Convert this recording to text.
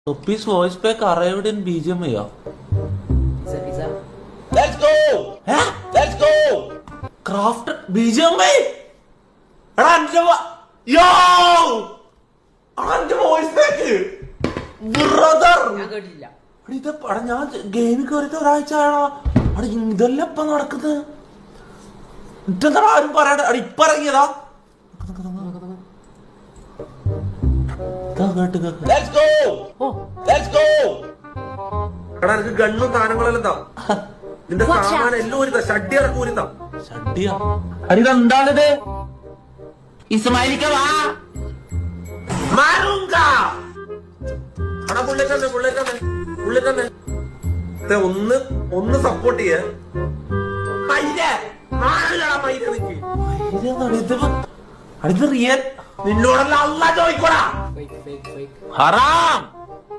Toppy's voice pack arrived in BGMI. Pizza. Let's go! Huh? Let's go! Craft BGMI? Yo! Voice pack! Brother! ഞാൻ കേട്ടില്ല. ഞാൻ ഗെയിമിൽ കയറിയിട്ട് ഒരാഴ്ച ആയടാ. ഇതെല്ലാം ഇപ്പൊ നടക്കുന്നത്. ഇതെന്താ ആരും പറയാണ്ട് ഇപ്പൊ ഇറങ്ങിയതാ. Let's go! Let's go! എടാ എനിക്ക് ഗണ്ണും സാധനങ്ങളെല്ലാം എന്താ നിന്റെ സാമാനം എല്ലാം ഒരു ഷഡ്ഡി ഇറക്കൂരിന്താ ഷഡ്ഡിയാ? എന്താണിത്? ഇസ്മായിലിക്ക വാ. എടാ പുള്ളിക്കന്നെ ഒന്ന് സപ്പോർട്ട് ചെയ്യേ റിയൽ നിന്നോടല്ല അല്ല ചോദിക്കോടാ Fake. ഹറാം.